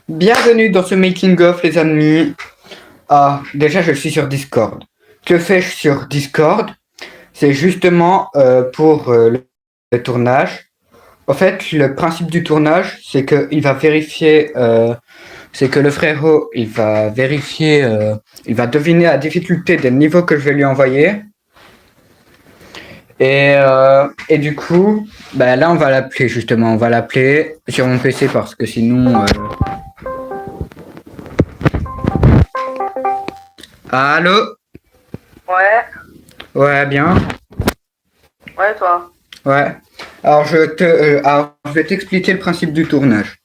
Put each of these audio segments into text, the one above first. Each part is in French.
Bienvenue dans ce making of, les amis. Ah, déjà, je suis sur Discord. Que fais-je sur Discord? C'est justement pour le tournage. En fait, le principe du tournage, c'est que il va vérifier, c'est que le frérot, il va vérifier, il va deviner la difficulté des niveaux que je vais lui envoyer. Et du coup, bah là, on va l'appeler justement. On va l'appeler sur mon PC parce que sinon. Allô? Ouais, Ouais, bien. ouais, toi. Ouais. Alors, je vais t'expliquer le principe du tournage.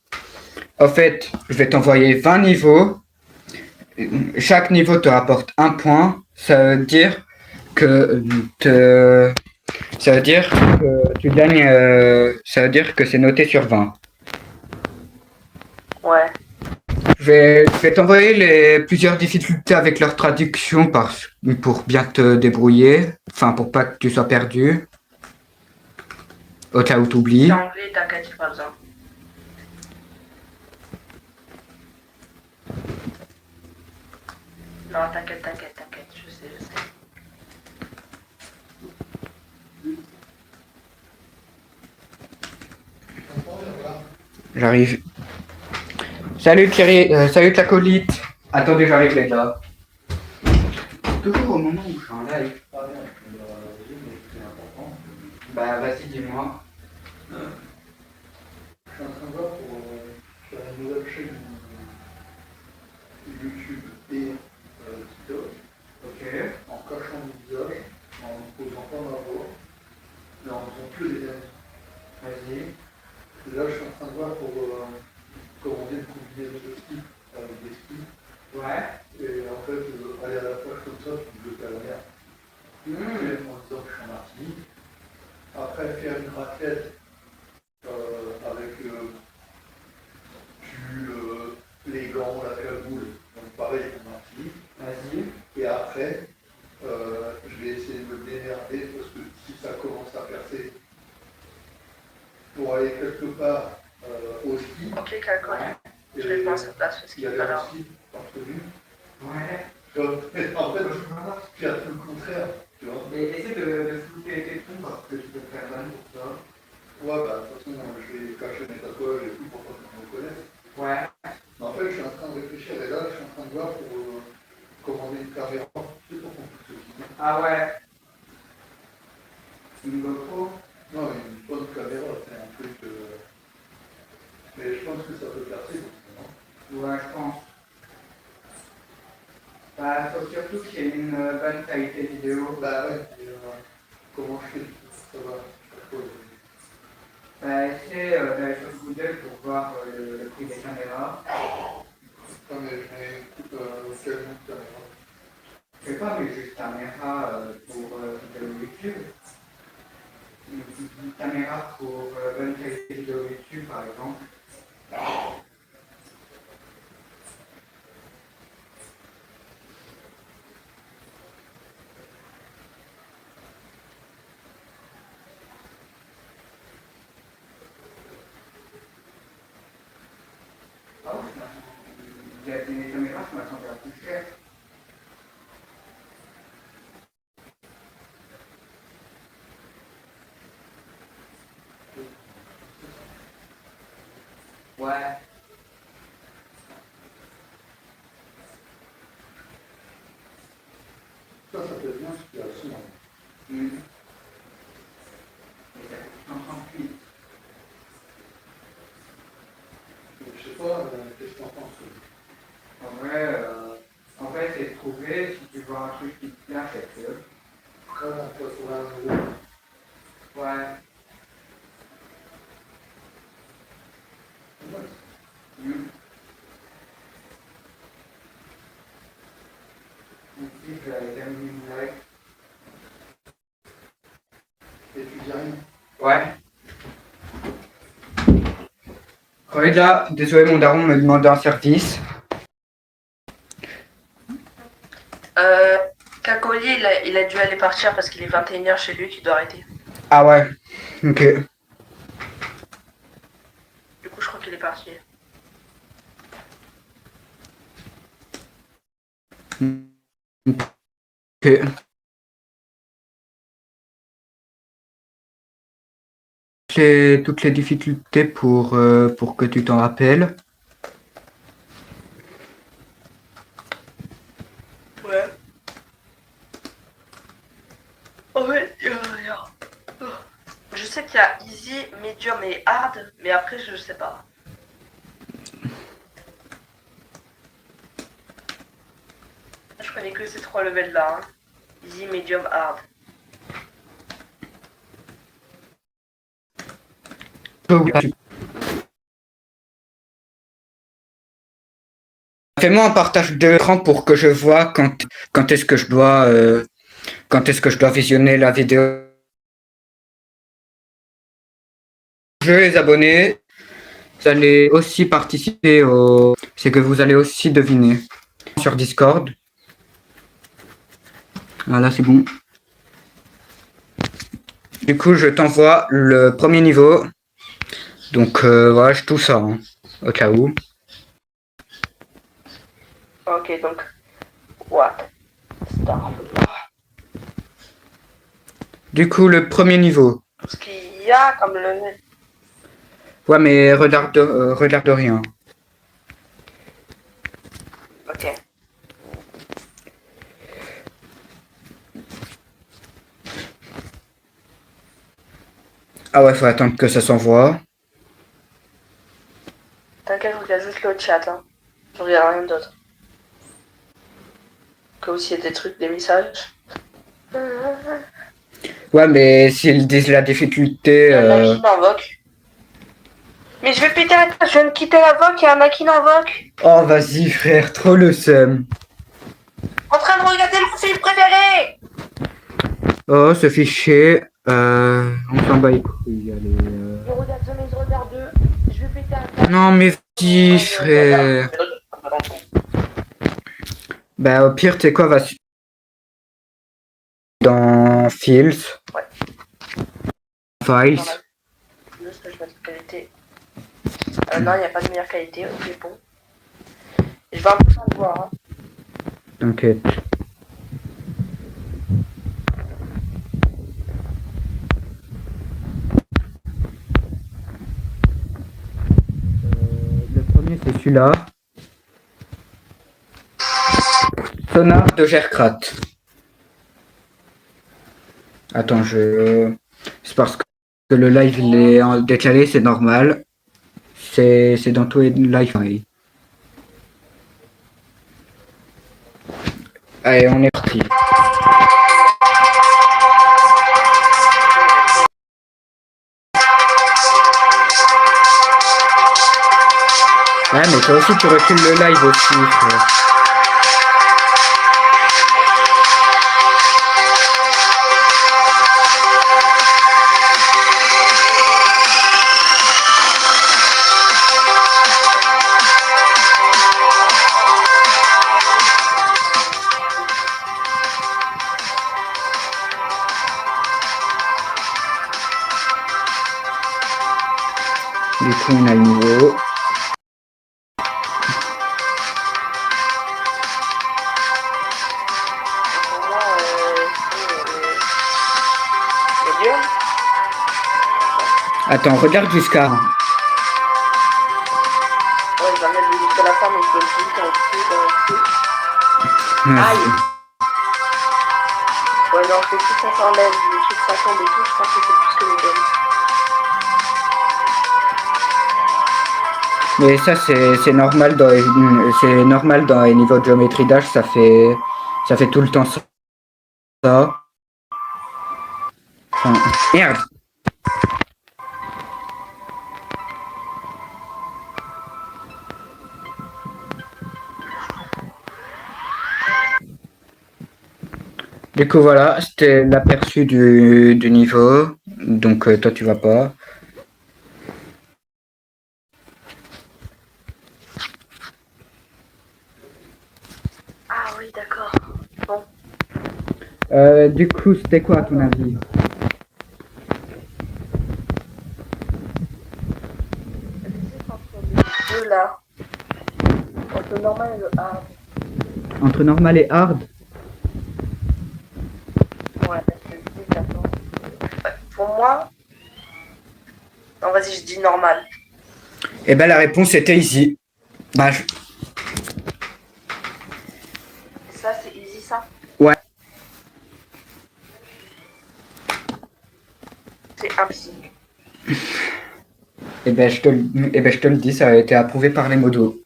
En fait, je vais t'envoyer 20 niveaux. Chaque niveau te rapporte un point. Que te, ça veut dire que tu gagnes. Ça veut dire que c'est noté sur 20. Ouais. Je vais t'envoyer plusieurs difficultés avec leur traduction pour bien te débrouiller. Enfin, pour pas que tu sois perdu. Au cas où tu C'est oublies. anglais, t'inquiète, j'ai pas besoin. Non, t'inquiète, je sais. J'arrive. Salut Thierry, salut Tlacolite. Attendez, j'arrive les gars. Toujours au moment où je suis en live. Bah vas-y, dis-moi. Je suis en train de voir pour faire une nouvelle chaîne YouTube et TikTok, Ok. en cachant mon visage, en ne posant pas ma voix, mais en faisant que des amis. Vas-y. Et là, je suis en train de voir pour commander une combinaison de skis avec des skis. Ouais. Et en fait, aller à la plage comme ça, puis me jeter à la mer. Mmh. En disant que je suis en Martinique. Après, faire une raclette avec les gants, la cagoule, donc pareil en Martinique. Vas-y. Et après, je vais essayer de me démerder parce que si ça commence à percer, pour aller quelque part au ski, Ok, calcul. Je vais prendre sa place parce il qu'il y est avait pas un là. ski parvenu. Ouais. En fait, faire tout le contraire, tu vois. Mais essaie de flouter tes tons parce que tu peux te faire mal pour ça. Ouais, bah, de toute façon, je vais cacher mes tatouages et tout pour pas qu'on me reconnaisse. Ouais. Mais en fait, je suis en train de réfléchir et là, je suis en train de voir pour commander une caméra, tu sais, pour qu'on puisse se filmer. Ah ouais. Une GoPro. Non, une bonne caméra, c'est un truc. Mais je pense que ça peut percer, non? Ouais, je pense. Bah, faut surtout qu'il y ait une bonne qualité vidéo. Bah ouais, et, comment je fais ça va, Bah, essaie d'aller sur Google pour voir le prix des caméras. non mais je mets quel nom de caméra? Je sais pas, mais juste caméra pour vidéo YouTube. Une caméra pour bonne qualité vidéo YouTube, par exemple. Ah oui, il y a des caméras, je m'attendais à plus cher. Ouais. Ça peut être bien ce qu'il y a le son. Mmh. Et ça coûte 138. Je sais pas, qu'est-ce que t'en penses? En vrai, en fait, c'est de trouver, si tu vois un truc qui te plaît, achète-le. Voilà, 80 €. Ouais. Ouais. Mmh. Ici, je vais terminer mon live. Et tu dis rien. Ouais. Regarde, désolé, mon daron me demandait un service. Cacoli, il a dû aller partir parce qu'il est 21h chez lui, qu'il doit arrêter. Ah ouais, ok. Du coup, je crois qu'il est parti. Que toutes les difficultés pour que tu t'en rappelles. Ouais. Oh ouais, je sais qu'il y a easy, medium et hard, mais après je sais pas. Je connais que ces 3 levels là. Hein. Easy, medium, hard. Fais-moi un partage d'écran pour que je vois quand est-ce que je dois visionner la vidéo. Les abonnés, vous allez aussi participer c'est que vous allez aussi deviner sur Discord. Voilà, c'est bon. Du coup, je t'envoie le premier niveau. Donc voilà, je tout ça, hein, au cas où. Ok, donc. What? Start. Du coup, le premier niveau. Ce qu'il y a comme level. Ouais, mais regarde rien. Ok. Ah ouais, faut attendre que ça s'envoie. T'inquiète, je regarde juste le chat. Hein. Je regarde rien d'autre. Que aussi il y a des trucs, des messages. Ouais, mais s'ils disent la difficulté... Il y en a qui m'invoquent. Mais je vais péter la tête, je viens de quitter la voc, il y en a qui m'invoque. Oh, vas-y, frère, trop le seum. En train de regarder mon film préféré. Oh, ce fichier... on s'en bat les couilles, allez... Je regarde The Maze Runner 2, je vais péter la tête. Non, mais vas-y, frère. Bah, au pire, tu sais quoi, va dans Files. Ouais. Files. Juste que je mette qualité. Non, il n'y a pas de meilleure qualité, ok, bon. Je vais un peu sans le voir. Hein. T'inquiète. Le premier, c'est celui-là. Sonar de Gerkrat. Attends, c'est parce que le live il est en décalé, c'est normal. C'est dans tous les lives. Oui. Allez, on est parti. Ouais, mais toi aussi tu recules le live aussi, frère. Du coup, on a le niveau. Attends, regarde jusqu'à... Ouais, je vais remettre jusqu'à la fin, mais je peux le cliquer en dessous. Aïe. Ouais, non, c'est tout ça s'enlève, les trucs ça tombe et tout, je pense que c'est plus que les gommes. Mais ça, c'est normal dans les niveaux de géométrie d'âge, ça fait tout le temps ça. Enfin, merde. Du coup, voilà, c'était l'aperçu du niveau. Donc, toi, tu vas pas. Ah oui, d'accord. Bon. Du coup, c'était quoi, à ton avis? C'est entre les deux là. Entre le normal et le hard. Entre normal et hard. Ouais, je le dis maintenant. Pour moi... Non, vas-y, je dis normal. Eh ben la réponse était easy. Bah, Ça, c'est easy, ça? Ouais. C'est impossible. Eh ben je te le dis, ça a été approuvé par les modos.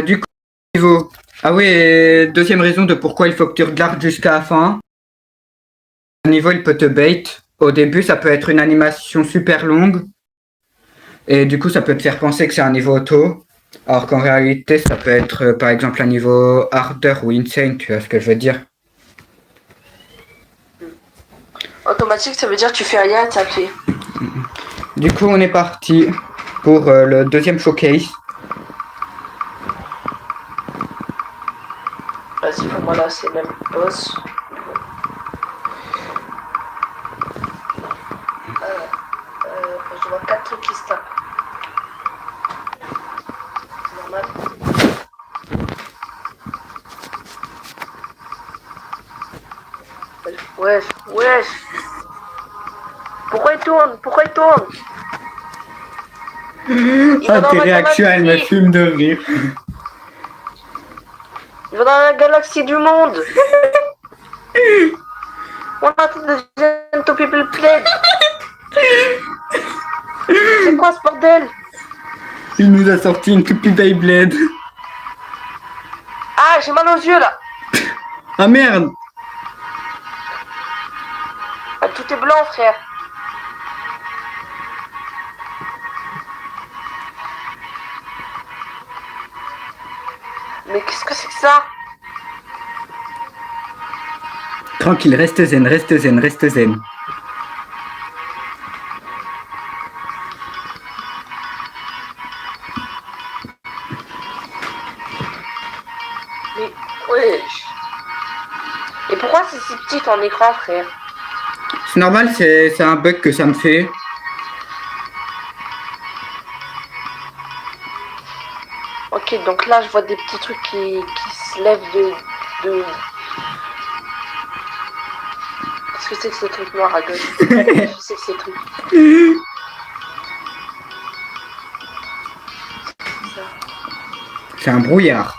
Du coup, niveau. Ah oui, et deuxième raison de pourquoi il faut que tu regardes jusqu'à la fin. Le niveau, il peut te bait. Au début, ça peut être une animation super longue. Et du coup, ça peut te faire penser que c'est un niveau auto. Alors qu'en réalité, ça peut être par exemple un niveau harder ou insane, tu vois ce que je veux dire. Automatique, ça veut dire que tu fais rien, t'as fait. Du coup, on est parti pour le deuxième showcase. Vas-y, pour moi là, c'est le même boss. Je vois 4 trucs qui se tapent. C'est normal. Wesh, wesh. Pourquoi il tourne? Pourquoi il tourne? Il va Ah, dans tes la réactions, elles me galaxie. fument de rire. Il va dans la galaxie du monde. On a tout de to people plaid. C'est quoi ce bordel? Il nous a sorti une toupie Beyblade. Ah, j'ai mal aux yeux là. Ah merde! Ah, tout est blanc, frère. Mais qu'est-ce que c'est que ça? Tranquille, reste zen, reste zen, reste zen. Mais, wesh. Et pourquoi c'est si petit ton écran, frère? C'est normal, c'est un bug que ça me fait. Ok, donc là, je vois des petits trucs qui se lèvent de... Qu'est-ce que c'est que ces trucs noirs à gauche? Qu'est-ce que c'est que ces trucs? C'est un brouillard.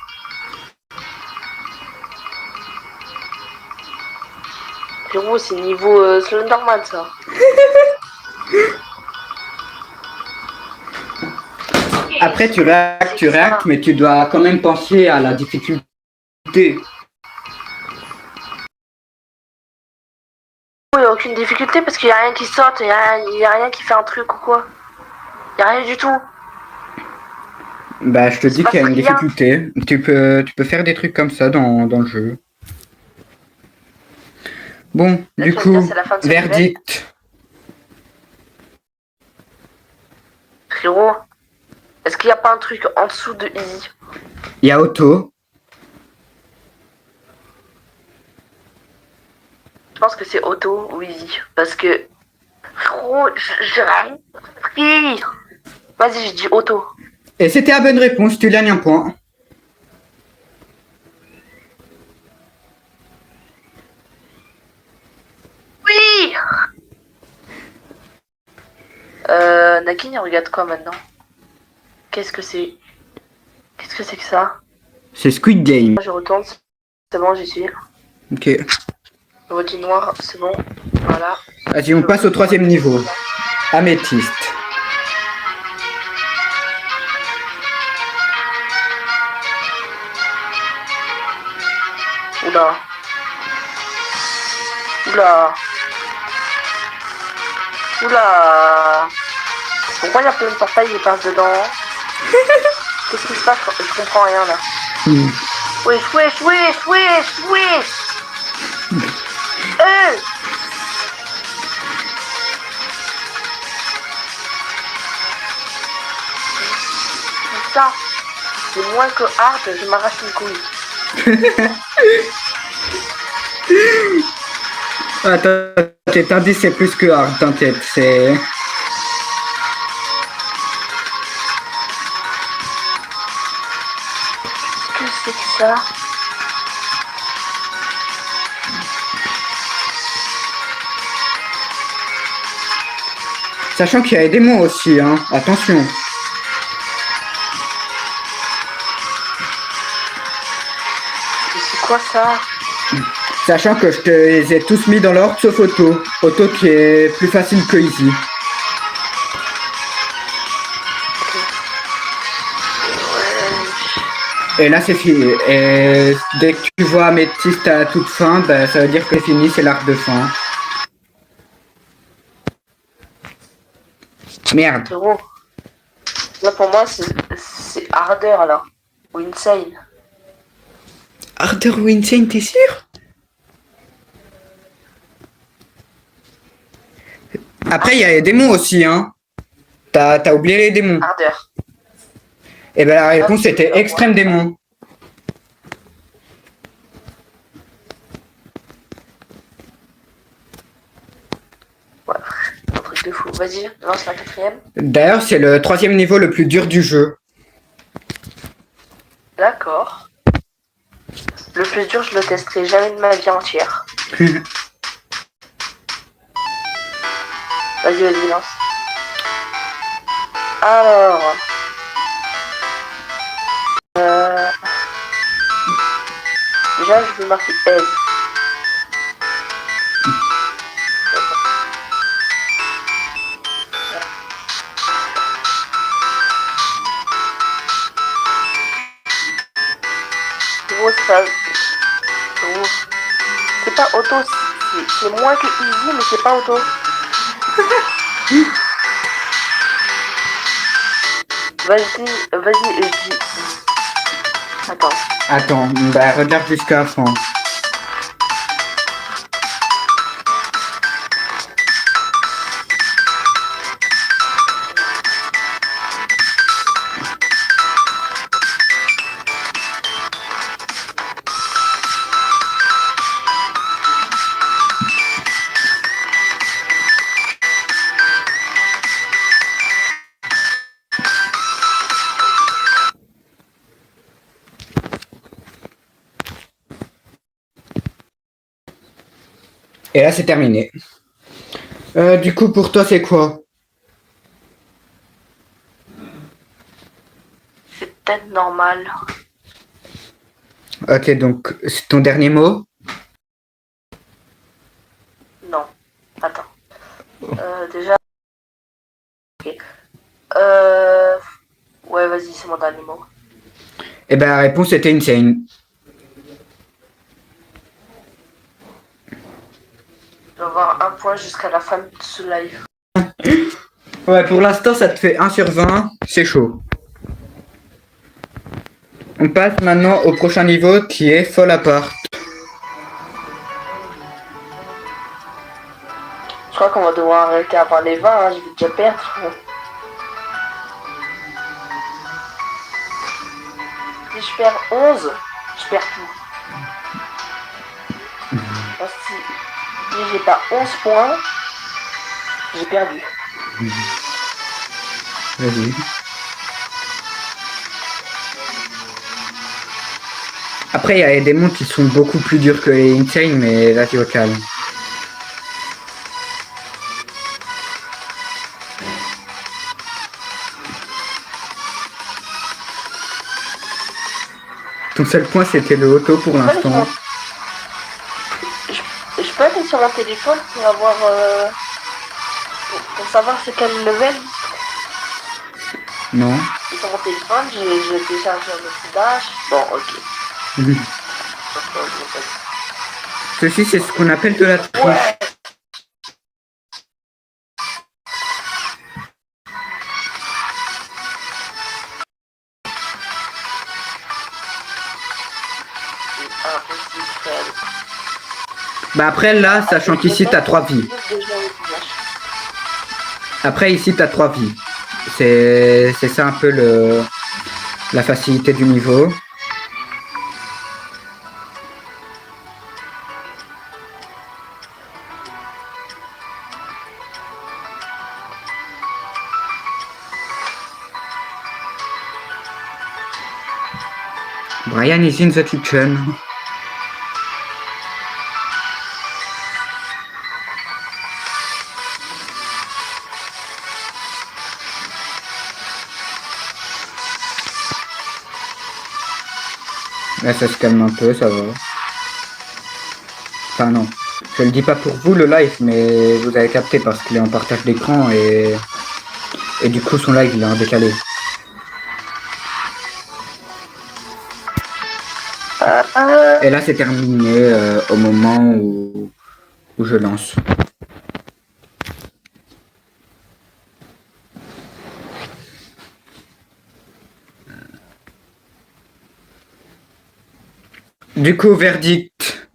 Frérot, c'est niveau Slenderman, ça. Après, tu réactes, mais tu dois quand même penser à la difficulté. Il n'y a aucune difficulté parce qu'il n'y a rien qui saute, il n'y a rien qui fait un truc ou quoi. Il n'y a rien du tout. Bah, je te dis qu'il y a une rien. difficulté. Tu peux faire des trucs comme ça dans le jeu. Bon, Là, du tu vas me coup, dire, c'est la fin de ce verdict. Frérot, est-ce qu'il n'y a pas un truc en dessous de Easy? Il y a auto. Je pense que c'est Auto ou Easy. Parce que, frérot, j'ai rien compris. Vas-y, je dis Auto. Et c'était la bonne réponse, tu gagnes un point. Oui. Nakin, il regarde quoi maintenant? Qu'est-ce que c'est? Qu'est-ce que c'est que ça? C'est Squid Game. Je retourne, c'est bon, j'y suis. Ok. Le vote noir, c'est bon. Voilà. Vas-y, on passe au troisième niveau. Améthyste. Oula. Oula. Oula. Pourquoi il y a plein de portails qui passent dedans? Qu'est-ce qui se passe? Je comprends rien là. Wesh, wesh, wesh, wesh, wesh. Ça, c'est moins que hard, je m'arrache une couille. Attends, t'es indice, c'est plus que hard, t'inquiète, c'est... que c'est que ça? Sachant qu'il y a des démons aussi, hein. Attention. C'est quoi ça? Sachant que je te les ai tous mis dans l'ordre sauf Auto. Auto qui est plus facile que Easy. Et là c'est fini. Et dès que tu vois Améthyste à toute fin, bah, ça veut dire que c'est fini, c'est l'arc de fin. Merde. C'est gros. Là pour moi c'est Ardeur alors. Ou Insane. Ardeur ou Insane, t'es sûr? Après, il y a les démons aussi, hein. T'as oublié les démons. Ardeur. Et ben la réponse était extrême démon. Ouais, un truc de fou. Vas-y, lance la 4ème. D'ailleurs, c'est le 3e niveau le plus dur du jeu. D'accord. Le plus dur, je le testerai jamais de ma vie entière. Vas-y, lance. Alors. Déjà, je vais marquer aide. C'est pas auto, c'est moins que easy, mais c'est pas auto. Vas-y, je dis. Attends, bah regarde jusqu'à la fin. Et là, c'est terminé. Du coup, pour toi, c'est quoi? C'est peut-être normal. Ok, donc, c'est ton dernier mot? Non. Attends. Déjà. Ok. Ouais, vas-y, c'est mon dernier mot. Et ben la réponse était Insane. Je vais avoir un point jusqu'à la fin de ce live. Ouais, pour l'instant, ça te fait 1 sur 20. C'est chaud. On passe maintenant au prochain niveau qui est Fall Apart. Je crois qu'on va devoir arrêter avant les 20, hein, je vais déjà perdre. Si je perds 11, je perds tout. Parce que si j'ai pas 11 points, j'ai perdu. Vas-y. Après, il y a des démons qui sont beaucoup plus durs que les Insane, mais là, tu vas calme. Ton seul point, c'était le auto pour l'instant. Je peux aller sur mon téléphone pour avoir... pour savoir c'est quel level. Non. Et sur mon téléphone, j'ai téléchargé un petit dash. Bon, ok. Ceci, c'est ce qu'on appelle de la triche. Ouais. Bah après, là, sachant qu'ici, t'as 3 vies. Après, ici, t'as 3 vies. C'est ça un peu la facilité du niveau. Brian is in the kitchen. Là, ça se calme un peu, ça va. Enfin non, je le dis pas pour vous le live, mais vous avez capté parce qu'il est en partage d'écran et du coup son live il est en décalé. Et là c'est terminé au moment où je lance. Du coup, verdict.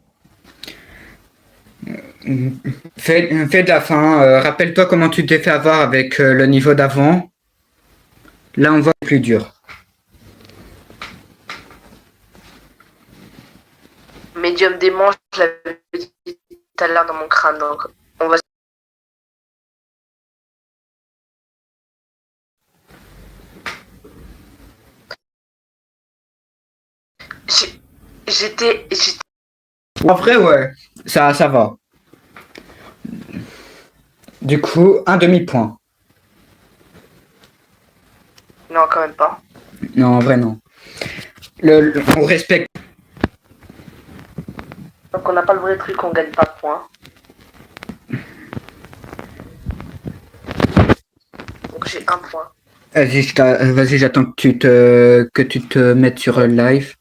Fais de la fin. Rappelle-toi comment tu t'es fait avoir avec le niveau d'avant. Là, on voit le plus dur. Médium démon, je l'avais dit tout à l'heure dans mon crâne, donc on va. J'étais. En vrai, ouais, ça va. Du coup, un demi-point. Non, quand même pas. Non, en vrai, non. On respecte. Donc on n'a pas le vrai truc, on gagne pas de points. Donc j'ai un point. Vas-y, j'attends que tu te mettes sur le live.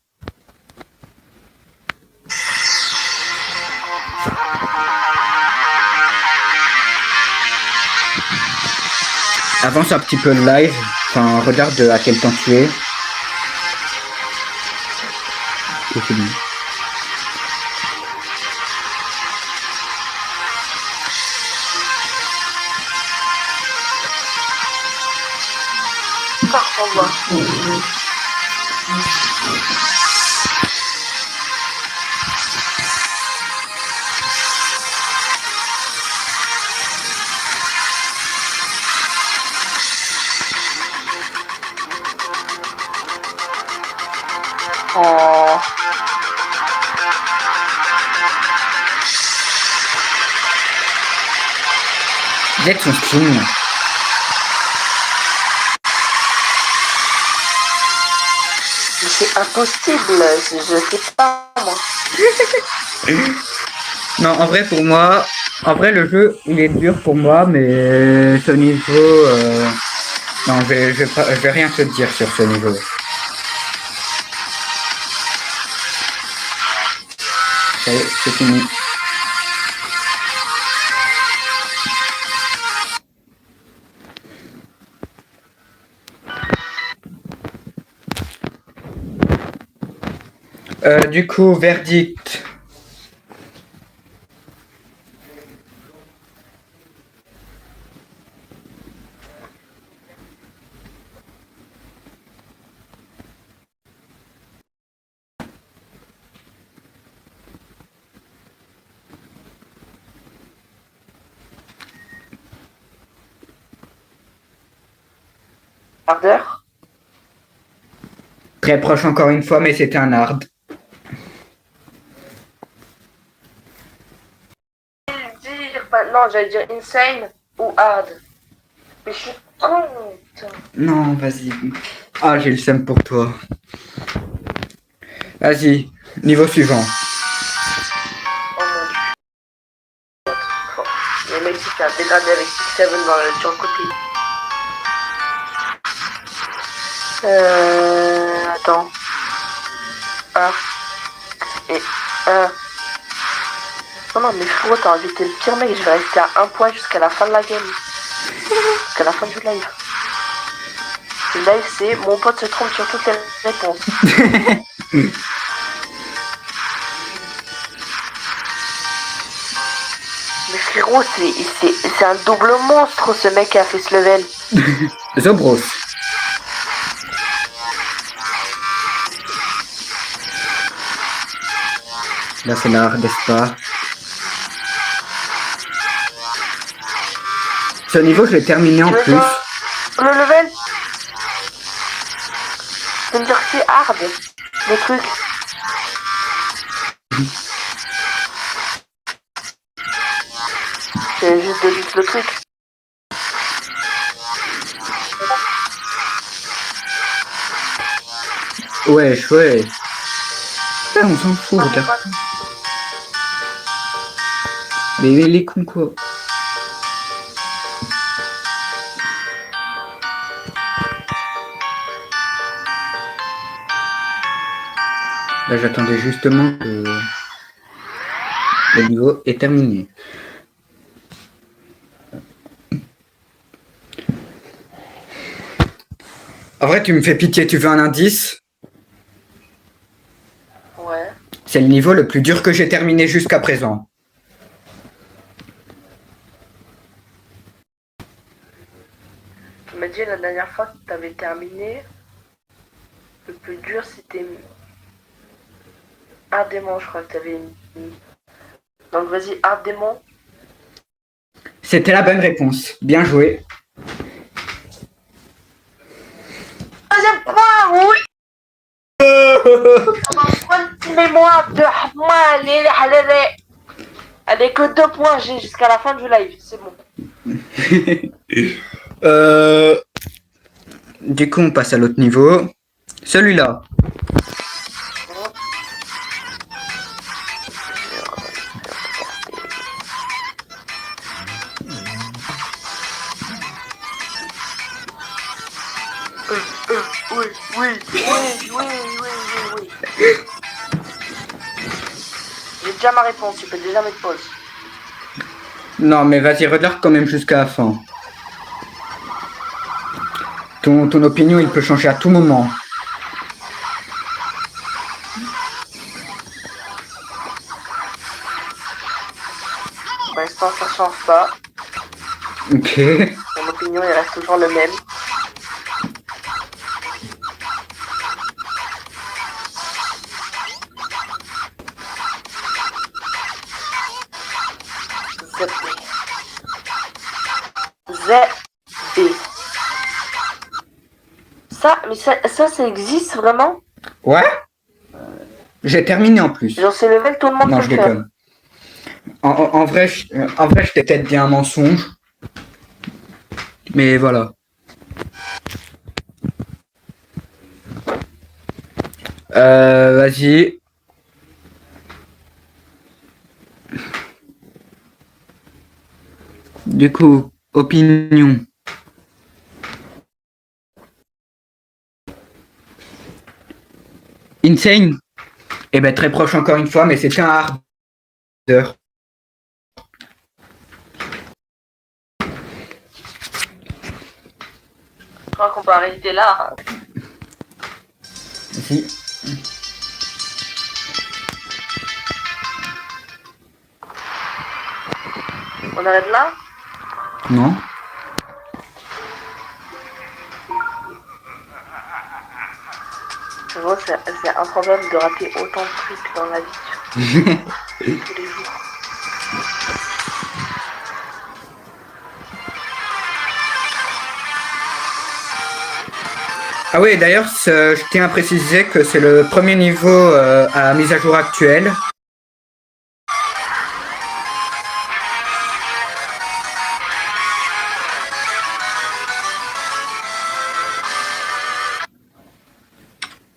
Avance un petit peu le live. Enfin, regarde à quel temps tu es. Et c'est bon. Parfois. Oh. Jette son stream. C'est impossible, je sais pas moi. Non, en vrai pour moi, le jeu il est dur pour moi, mais ce niveau, non, je vais rien te dire sur ce niveau. Ça y est, c'est fini. Du coup, verdict. Ardeur. Très proche encore une fois, mais c'était un hard. Non, j'allais dire insane ou hard. Mais je suis con. Non, vas-y. Ah, j'ai le seum pour toi. Vas-y, niveau suivant. Oh mon dieu. Le mec qui a dégradé avec 6-7 sur le côté. Attends. Et non, mais frérot, t'as invité le pire mec, je vais rester à un point jusqu'à la fin de la game. Jusqu'à la fin du live. Le live, c'est mon pote se trompe sur toutes les réponses. Mais frérot, c'est un double monstre ce mec qui a fait ce level. Zobros. Là, c'est la hard pas. Ce niveau, je l'ai terminé en plus. Le level. Tu veux me dire que c'est hard? Le truc. C'est juste de juste le truc. Ouais. On s'en fout, regarde. Mais les cons quoi. Là j'attendais justement que le niveau est terminé. En vrai tu me fais pitié, tu veux un indice? Ouais. C'est le niveau le plus dur que j'ai terminé jusqu'à présent. Tu m'as dit la dernière fois que tu avais terminé. Le plus dur c'était Hard Démon, je crois que tu avais mis. Donc vas-y, Hard Démon. C'était la bonne réponse. Bien joué. Deuxième point, oui. Mémoire de allez, que 2 points, j'ai jusqu'à la fin du live, c'est bon. Du coup, on passe à l'autre niveau. Celui-là. Oui. J'ai déjà ma réponse, tu peux déjà mettre pause. Non, mais vas-y, regarde quand même jusqu'à la fin. Ton opinion, il peut changer à tout moment. Pour l'instant, ça change pas. Ok. Mon opinion, il reste toujours le même. ZB. Ça existe vraiment? Ouais. J'ai terminé en plus. Genre, c'est level, tout le monde Non, peut je le faire. déconne. En vrai, je t'ai peut-être dit un mensonge. Mais voilà. Vas-y. Du coup, opinion. Insane. Eh ben très proche encore une fois, mais c'est un harder. Je crois qu'on peut arrêter là. Hein. Si. On arrête là? Non. Je vois, c'est improbable de rater autant de trucs dans la vie. Tous les jours. Ah oui, d'ailleurs, je tiens à préciser que c'est le premier niveau à mise à jour actuelle.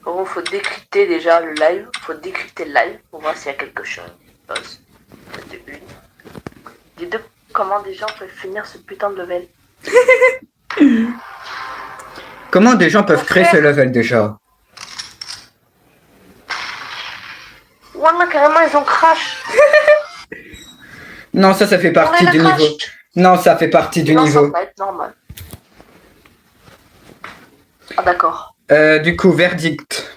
Bon, faut décrypter déjà le live. Faut décrypter le live pour voir s'il y a quelque chose. De une. Des deux, comment des gens peuvent finir ce putain de level? Comment des gens peuvent créer ce level déjà? Wallah, carrément, ils ont crash. Non, ça fait partie du niveau. Non, ça fait partie du niveau. Ça va être normal. Ah d'accord. Du coup, verdict.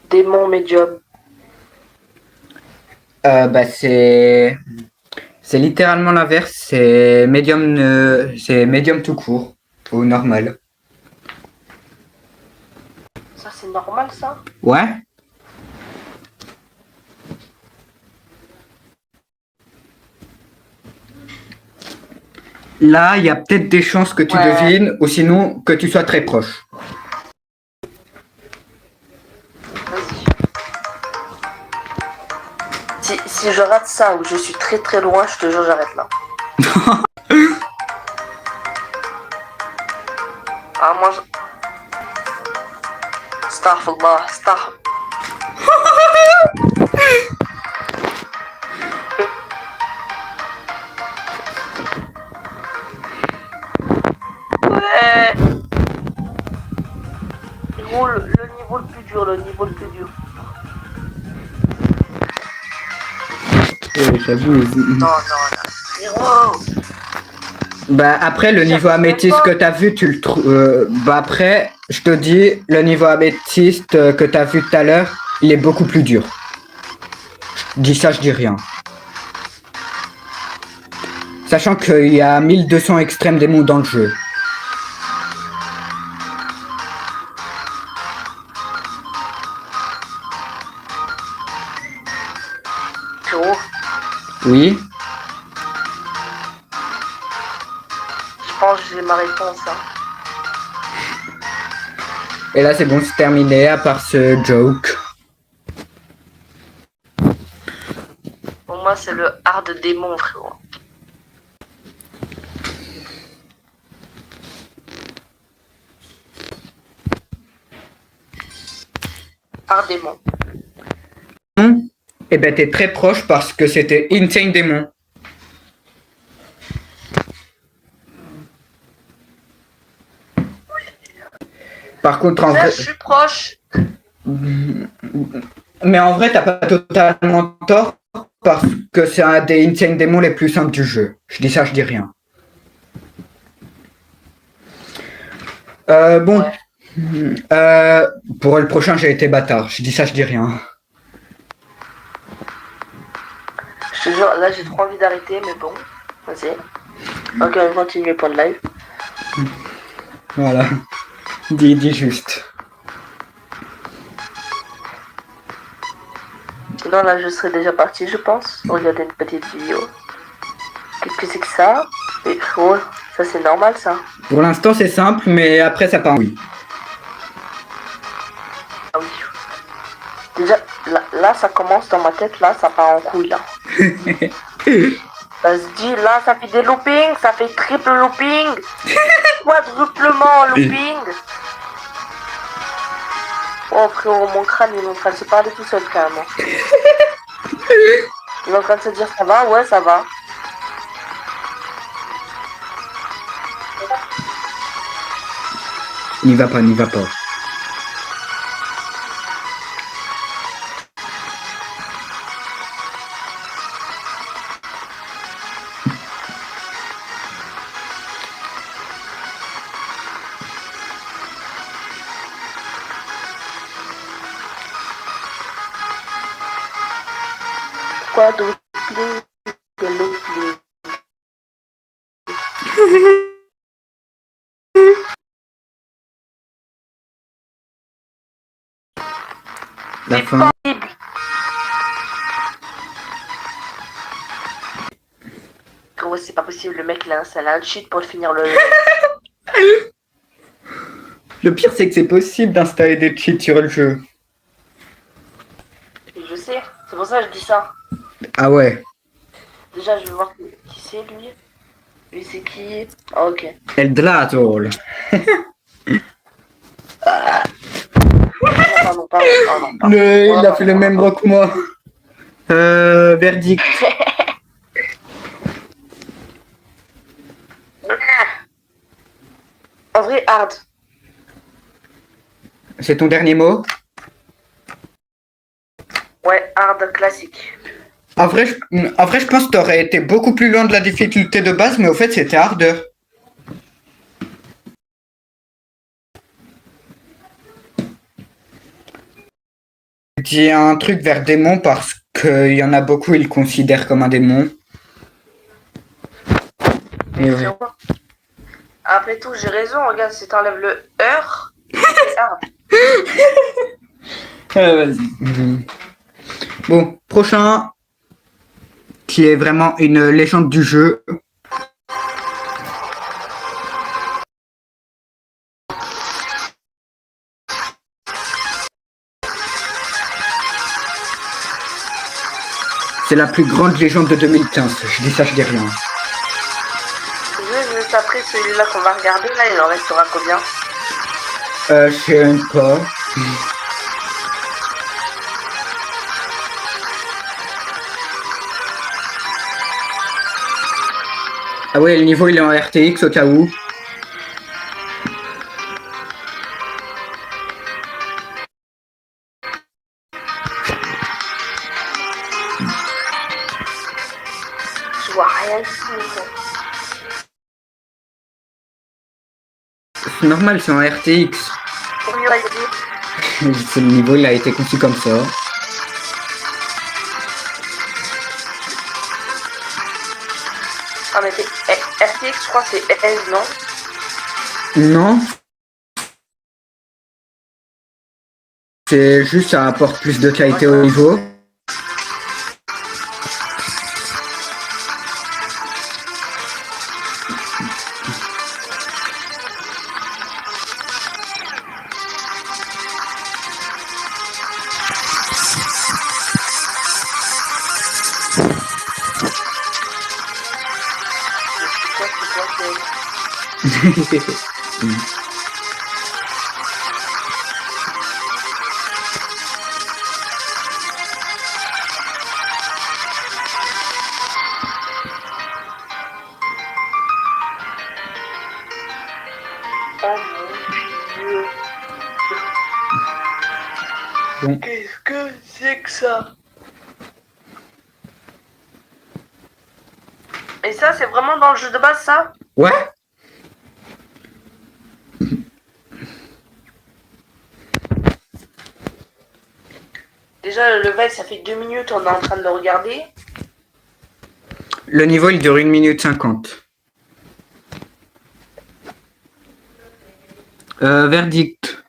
Démon médium. C'est littéralement l'inverse, c'est médium tout court ou normal. Ça, c'est normal, ça? Ouais. Là, il y a peut-être des chances que tu Ouais. devines, ou sinon que tu sois très proche. Vas-y. Si je rate ça ou je suis très très loin, je te jure, j'arrête là. Ah, moi, je... Astaghfirullah, Ouais. Gros, le niveau le plus dur, le niveau le plus dur. J'avoue. Non. Gros. Bah après le niveau améthyste que t'as vu, tu le trouves. Bah après, je te dis, le niveau améthyste que t'as vu tout à l'heure, il est beaucoup plus dur. Je dis ça, je dis rien. Sachant qu'il y a 1200 extrêmes démons dans le jeu. Gros, Oui. je pense que j'ai ma réponse. Hein. Et là c'est bon, c'est terminé à part ce joke. Pour moi, c'est le hard démon, frérot. Hard démon. Eh ben t'es très proche parce que c'était Insane Démon. Par contre en Là, vrai. je suis proche. Mais en vrai, t'as pas totalement tort parce que c'est un des Insane Démons les plus simples du jeu. Je dis ça, je dis rien. Bon. Ouais. Pour le prochain, j'ai été bâtard. Je dis ça, je dis rien. Je te jure, là, j'ai trop envie d'arrêter, mais bon. Vas-y. Ok, on continue pour le live. Voilà. Dis juste. Sinon, là, je serais déjà parti, je pense. Regarder une petite vidéo. Qu'est-ce que c'est que ça? Et oh, ça, c'est normal, ça. Pour l'instant, c'est simple, mais après, ça part en oui. Ah oui. Déjà, là, ça commence dans ma tête, là, ça part en couille, là. Ça se dit, là, ça fait des loopings, ça fait triple looping, quadruplement looping. Oh, frérot, mon crâne, il est en train de se parler tout seul, carrément. Il est en train de se dire, ça va? Ouais, ça va. N'y va pas, n'y va pas. Quadrupling, des loopings. La C'est fin. possible. Gros, c'est pas possible, le mec, il a installé un cheat pour finir le... Le pire, c'est que c'est possible d'installer des cheats sur le jeu. Je sais, c'est pour ça que je dis ça. Ah ouais. Déjà, je vais voir qui c'est, lui. Lui, c'est qui? Ah, ok. El Dlatol. Pardon. Il a fait le même rock que moi. Verdict. En vrai, hard. C'est ton dernier mot? Ouais, hard classique. En vrai, je pense que t'aurais été beaucoup plus loin de la difficulté de base, mais au fait, c'était harder. Je dis un truc vers démon parce qu'il y en a beaucoup, ils le considèrent comme un démon. Et ouais. Après tout, j'ai raison, regarde, si t'enlèves le heure, c'est hard. Vas-y. Bon, prochain, qui est vraiment une légende du jeu. C'est la plus grande légende de 2015. Je dis ça, je dis rien. Juste après celui-là qu'on va regarder, là, il en restera combien? Je sais même pas. Ah ouais, le niveau il est en RTX au cas où. Je vois rien ici. C'est normal, c'est en RTX. Pour mieux aider. Le niveau il a été conçu comme ça. Ah mais RTX, je crois que c'est S, non? Non. C'est juste ça apporte plus de qualité au niveau. Oh mon Dieu. Bon. Qu'est-ce que c'est que ça? Et ça, c'est vraiment dans le jeu de base, ça? Ouais. Déjà, le level, ça fait 2 minutes, on est en train de le regarder. Le niveau il dure 1 minute 50. Verdict.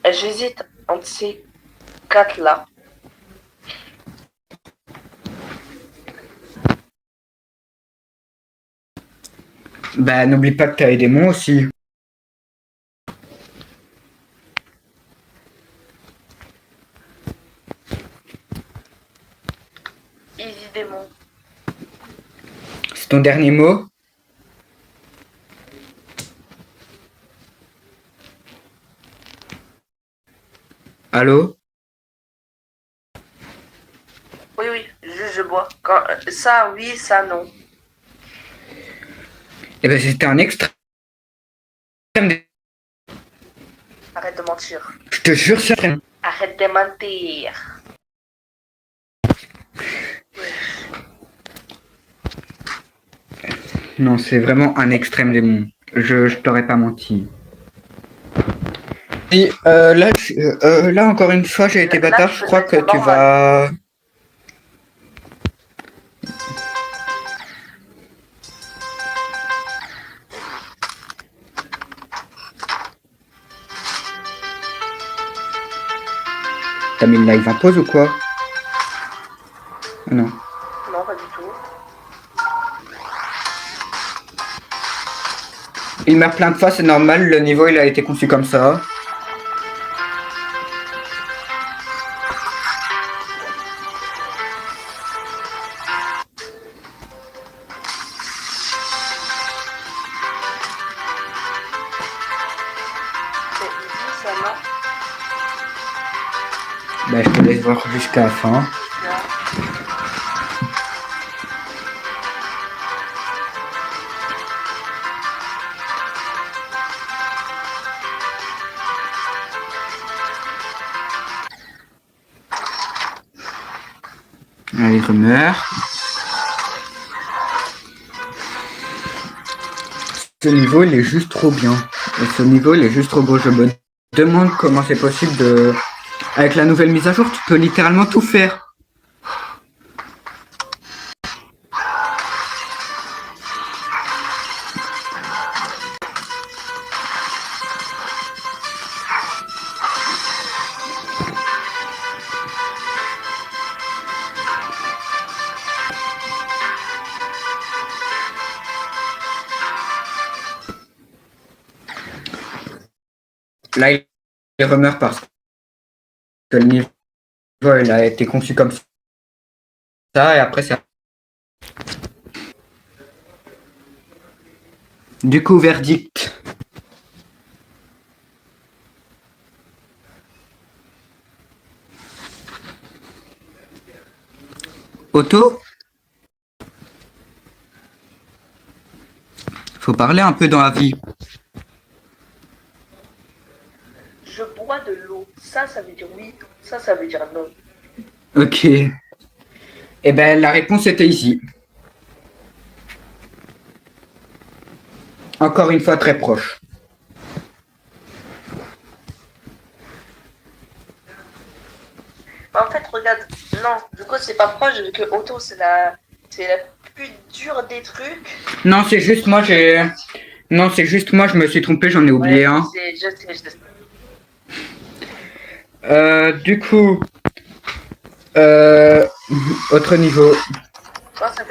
J'hésite entre ces 4 là. Bah n'oublie pas que t'as aidé moi aussi. Easy Démon. C'est ton dernier mot? Allô? Oui, oui, juste je bois. Quand, ça, oui, ça, non. Eh ben c'était un extrême. Arrête de mentir. Je te jure, c'est un. Arrête de mentir. Non, c'est vraiment un extrême démon. Je t'aurais pas menti. Et là encore une fois, j'ai été Là, bâtard. Je crois que tu vas. T'as mis le live en pause ou quoi? Ah non. Non, pas du tout. Il meurt plein de fois, c'est normal. Le niveau il a été conçu comme ça. C'est easy, ça, non? Bah, je te laisse voir jusqu'à la fin. Non. Allez, rumeur. Ce niveau, il est juste trop bien. Et ce niveau, il est juste trop beau. Je me demande comment c'est possible de... Avec la nouvelle mise à jour, tu peux littéralement tout faire. là, il remeurt parce que le niveau il a été conçu comme ça et après c'est. Du coup, verdict. Otto? Faut parler un peu dans la vie. Je bois de l'eau. Ça veut dire oui. Ça veut dire non. Ok. Eh ben, la réponse était ici. Encore une fois, très proche. En fait, regarde. Non, du coup, c'est pas proche vu que Otto, c'est la plus dure des trucs. Non, c'est juste moi, Non, c'est juste moi, je me suis trompé, j'en ai oublié un. Je sais. Du coup, autre niveau. Je crois que ça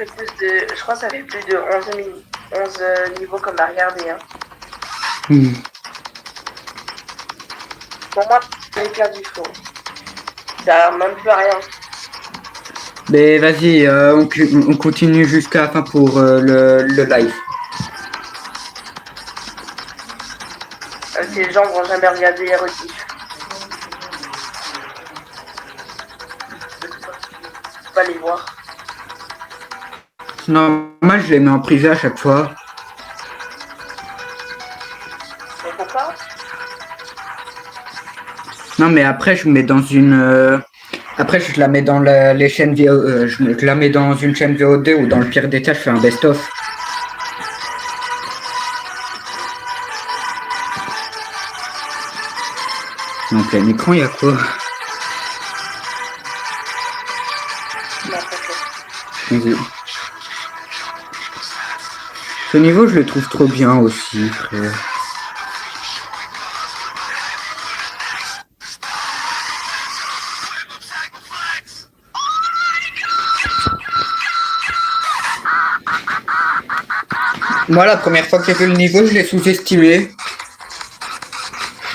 fait plus de 11 niveaux qu'on a regardé. Hein. Pour moi, j'ai perdu faux. Ça même plus rien. Mais vas-y, on continue jusqu'à la fin pour le live. Ces gens vont jamais regarder les rediffs. On va les voir. Normal, je les mets en privé à chaque fois. Mais pourquoi? Non, mais après, je mets dans une. Après, je la mets dans les chaînes je la mets dans une chaîne VOD ou dans le pire des cas, je fais un best-of. Donc, plein écran, il y a quoi? Vas-y. Ce niveau, je le trouve trop bien aussi, frère. Moi, la première fois que j'ai vu le niveau, je l'ai sous-estimé.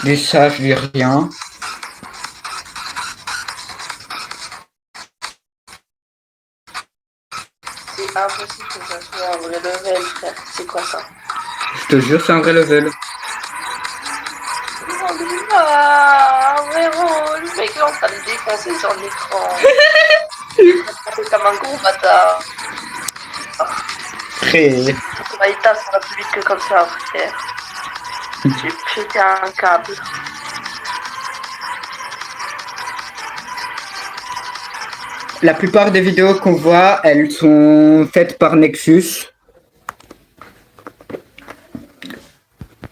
Mais ça, je dis rien. C'est impossible que ça soit un vrai level, frère. C'est quoi ça? Je te jure, c'est un vrai level. Ah, frérot, le mec est en train de défoncer sur l'écran. C'est comme un gros bâtard. Frère. On va éteindre, ça va plus vite que comme ça, frère. J'ai pété un câble. La plupart des vidéos qu'on voit, elles sont faites par Nexus.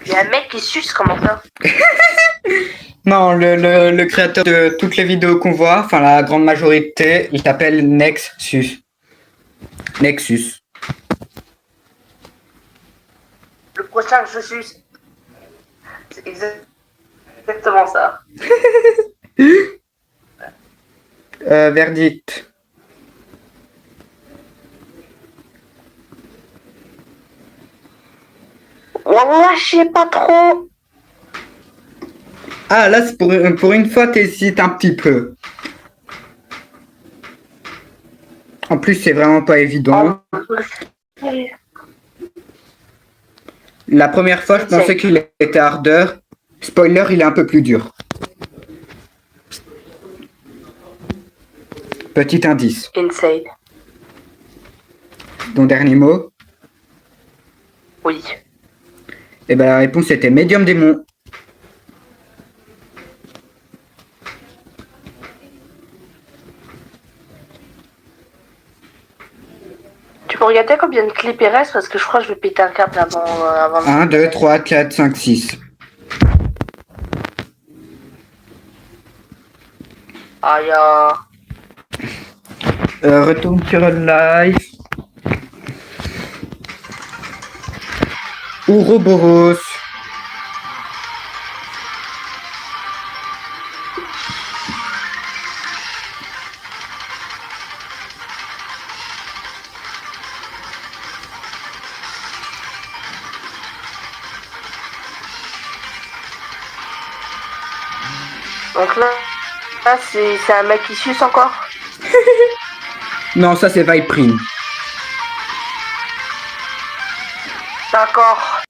Il y a un mec qui suce, comment ça? Non, le créateur de toutes les vidéos qu'on voit, enfin la grande majorité, il s'appelle Nexus. Nexus. Le prochain que je suce. C'est exactement ça. Verdict. Wallah, je sais pas trop. Ah, là, c'est pour une fois, t'hésites un petit peu. En plus, c'est vraiment pas évident. La première fois, je pensais qu'il était harder. Spoiler, il est un peu plus dur. Petit indice. Insane. Ton dernier mot? Oui. Eh ben, la réponse était médium démon. Tu peux regarder combien de clips il reste parce que je crois que je vais péter un câble avant 1, 2, 3, 4, 5, 6. Aïe. Retourne sur le live. Ouroboros. Donc là c'est un mec qui suce encore. Non, ça c'est Viprine. D'accord.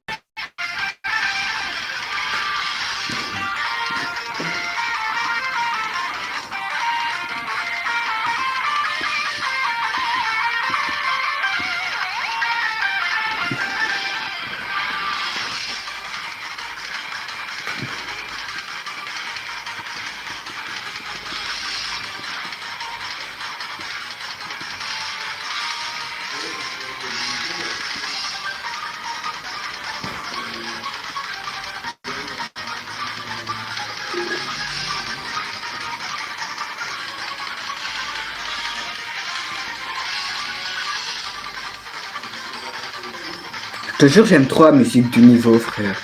Je te jure, j'aime trop la musique du niveau, frère.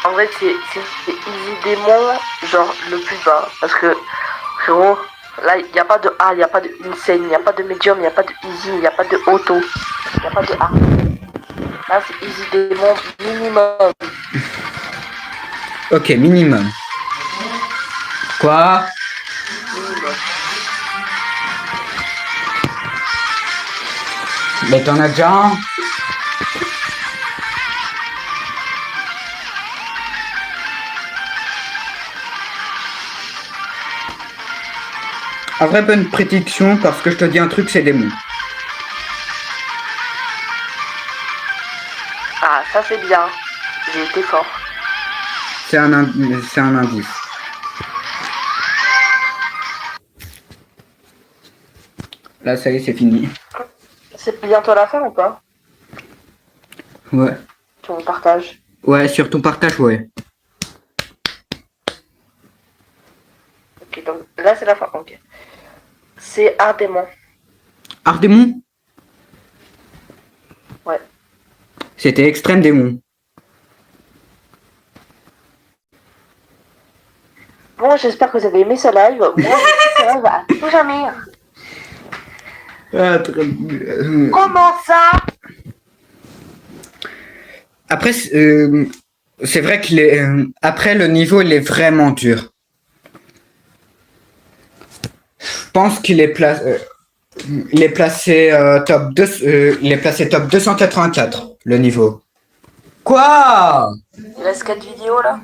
En vrai, c'est Easy Démon, genre le plus bas. Parce que, frérot, là, il n'y a pas de A, il n'y a pas de Insane, il n'y a pas de Medium, il n'y a pas de Easy, il n'y a pas de Auto, il n'y a pas de A. Là, c'est Easy Démon minimum. Ok, minimum. Quoi? Minimum. Mais t'en as déjà un? En vrai, bonne prédiction, parce que je te dis un truc, c'est démon. Ah, ça c'est bien. J'ai été fort. C'est un indice. Là, ça y est, c'est fini. C'est bientôt la fin ou pas? Ouais. Tu me partages. Ouais, sur ton partage, ouais. Ok, donc là c'est la fin. Ok. C'est Ardémon. Ardémon? Ouais. C'était extrême démon. Bon, j'espère que vous avez aimé ce live. Moi, j'ai fait ce live à tout jamais. Comment ça? Après, c'est vrai que après, le niveau, il est vraiment dur. Je pense qu'il est placé... il est placé top 2, il est placé top 284, le niveau. Quoi? Il reste 4 vidéos là.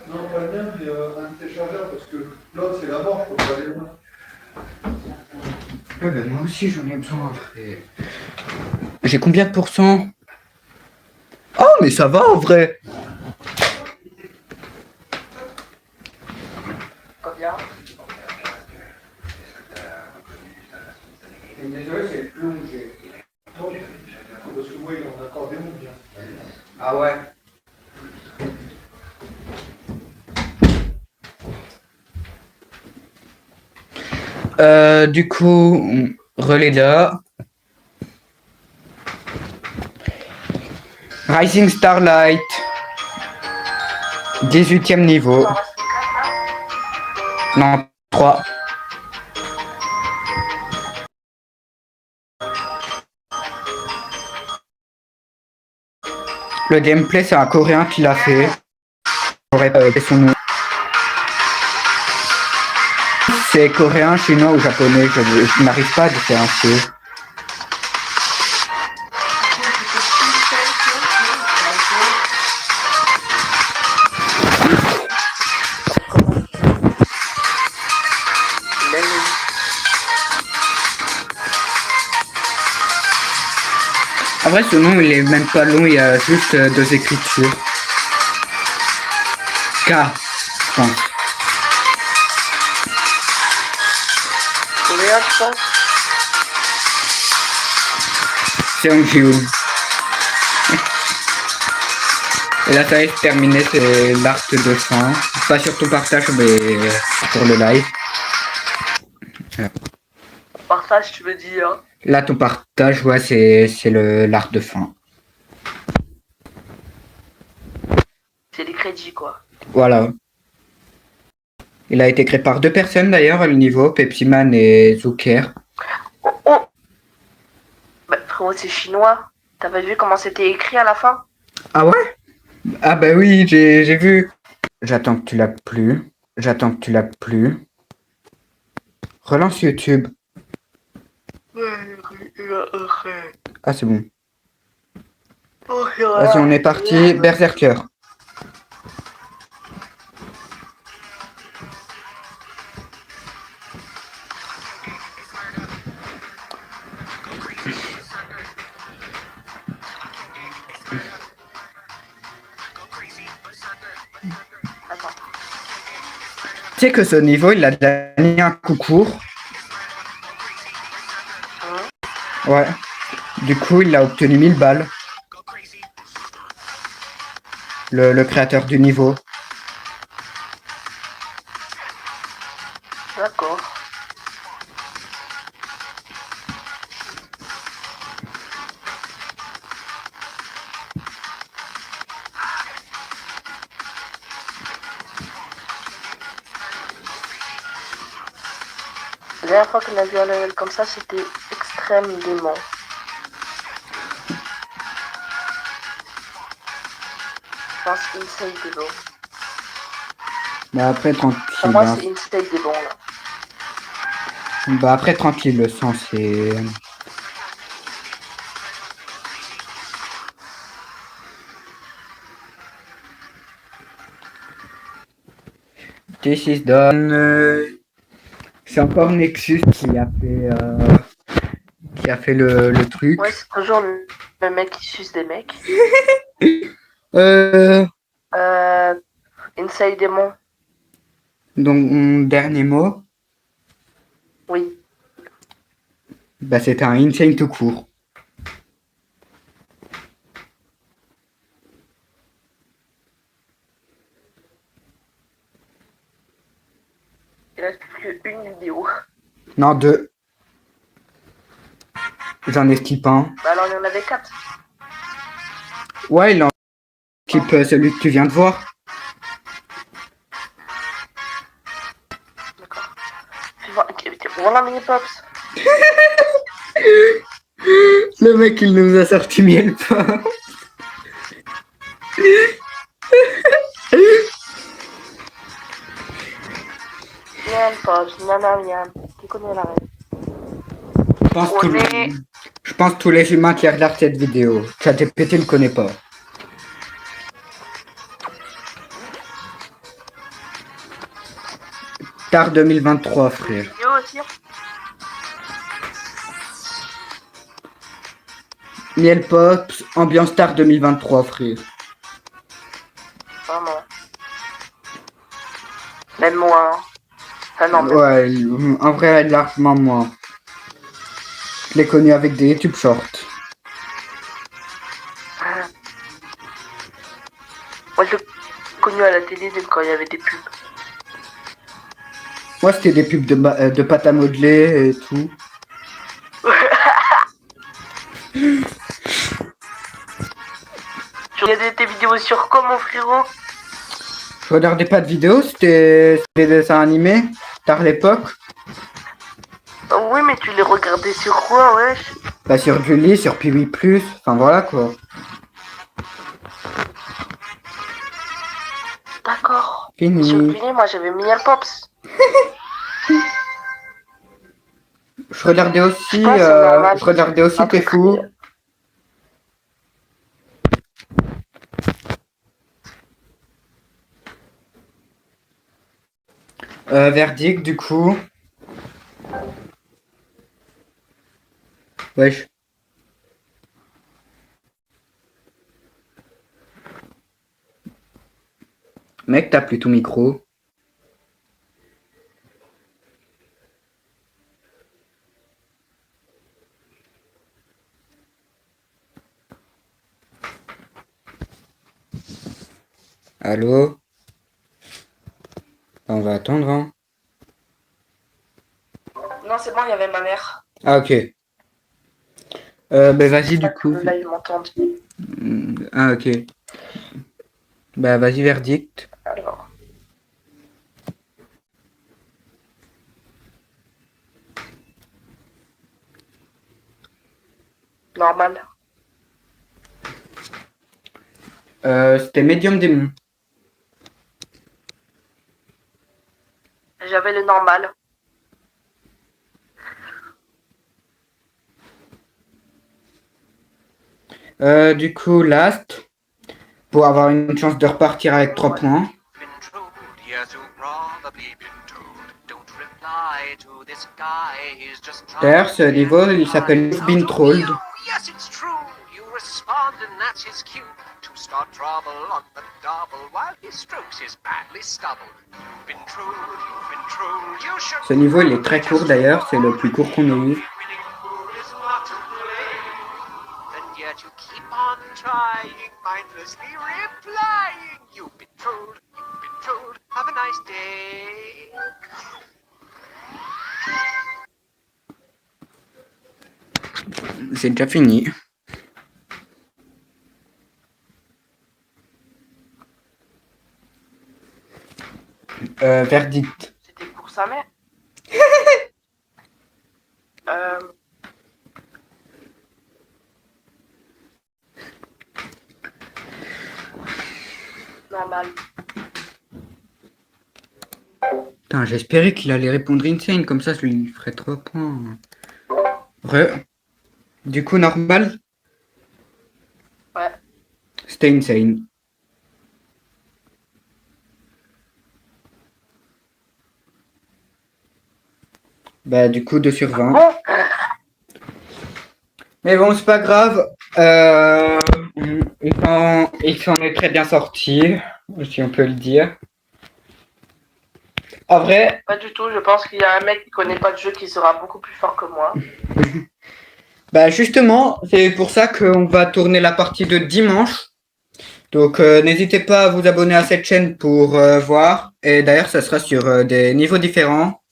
Non, pas le mien, mais un téléchargeur, parce que l'autre, c'est la mort, je peux pas aller loin. Ouais, ben moi aussi, j'en ai besoin, frère. J'ai combien de pourcents? Oh, mais ça va, en vrai. Combien? Désolé, c'est plus long que j'ai. Non, parce que moi, il en a encore des mots bien. Ah ouais. Du coup, relais là. Rising Starlight. 18e niveau. Non, 3. Le gameplay, c'est un Coréen qui l'a fait. J'aurais pas fait son nom. C'est coréen, chinois ou japonais, je n'arrive pas à différencier. En vrai, ce nom, il est même pas long, il y a juste 2 écritures. K, je pense. Combien tu penses? C'est Seonghyun. Et là, ça va se terminer, c'est l'arc de fin. Pas sur ton partage, mais sur le live. Partage, tu veux dire. Là, ton partage, ouais, c'est l'arc de fin. C'est les crédits, quoi. Voilà. Il a été créé par 2 personnes d'ailleurs à le niveau, Pepsiman et Zucker. Oh, oh. Bah, frérot, c'est chinois. T'as pas vu comment c'était écrit à la fin? Ah ouais? Ah bah oui, j'ai vu. J'attends que tu l'as plus. J'attends que tu l'as plus. Relance YouTube. Ah c'est bon. Vas-y, on est parti. Berserker. Attends. Tu sais que ce niveau, il a gagné un concours. Ouais. Du coup, il a obtenu 1000 balles. Le créateur du niveau. D'accord. La dernière fois qu'on a vu un level comme ça, c'était extrême démon. Je pense Inside Démon. Mais après, tranquille. Pour moi, Hein. c'est Inside Démon, là. Bah après, tranquille, le sang, c'est... This is done. C'est encore Nexus qui a fait le truc. Ouais, c'est toujours le mec qui suce des mecs. Inside Démon. Donc, mon dernier mot, Oui. bah, c'était un insane tout court. Il reste plus qu'une vidéo. Non, 2. J'en ai skip un. Bah alors, il y en avait 4. Ouais, il en skip celui que tu viens de voir. D'accord. Voilà, mini pops. Le mec, il nous a sorti miel pas. Miam pops, nana miam. Qui connaît la règle? Je pense tous les humains qui regardent cette vidéo. ChatGPT ne connaît pas. Tard 2023, frère. Vidéo aussi. Miel Pops, ambiance Tard 2023, frère. Vraiment. Même moi. Hein. Enfin, non, même. Ouais, en vrai, largement moins. Je l'ai connu avec des YouTube Shorts. Moi, je l'ai connu à la télé même quand il y avait des pubs. Moi, c'était des pubs de pâte à modeler et tout. Tu regardais tes vidéos sur quoi, mon frérot? Je regardais pas de vidéos, c'était des dessins animés, tard l'époque. Oui, mais tu les regardais sur quoi, wesh? Bah, sur Julie, sur Piwi Plus, enfin voilà quoi. D'accord. Fini. Sur Billy, moi j'avais Miel Pops. Je regardais aussi, Je je regardais aussi T'es fou. Verdict du coup. Wesh. Mec, t'as plus ton micro. Allô? On va attendre, hein. Non, c'est bon, il y avait ma mère. Ah, ok. Ben vas-y, du coup. Le live m'entende. Ah, ok. Bah, vas-y, verdict. Alors. Normal. C'était Medium Démon. J'avais le normal. Du coup, Last, pour avoir une chance de repartir avec 3 points. D'ailleurs, ce niveau, il s'appelle You've Been Trolled. Ce niveau, il est très court d'ailleurs, c'est le plus court qu'on ait eu. C'est déjà fini. Verdict. C'était pour sa mère. Normal. Putain, j'espérais qu'il allait répondre Insane, comme ça je lui ferais 3 points. Du coup, normal? Ouais. C'était Insane. Bah, du coup, 2 sur 20. Bon. Mais bon, c'est pas grave. Il s'en est très bien sorti, si on peut le dire. En vrai, Pas du tout. Je pense qu'il y a un mec qui connaît pas le jeu qui sera beaucoup plus fort que moi. bah justement, c'est pour ça qu'on va tourner la partie de dimanche. Donc n'hésitez pas à vous abonner à cette chaîne pour voir. Et d'ailleurs, ça sera sur des niveaux différents.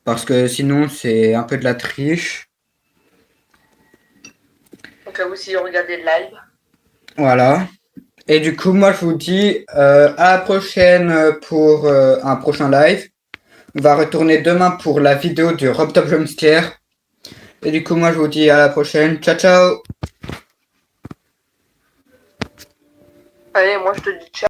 Parce que sinon, c'est un peu de la triche. Donc là aussi, regardez le live. Voilà. Et du coup, moi, je vous dis à la prochaine pour un prochain live. On va retourner demain pour la vidéo du Rob Top Jumpscare. Et du coup, moi, je vous dis à la prochaine. Ciao, ciao! Allez, moi je te dis ciao.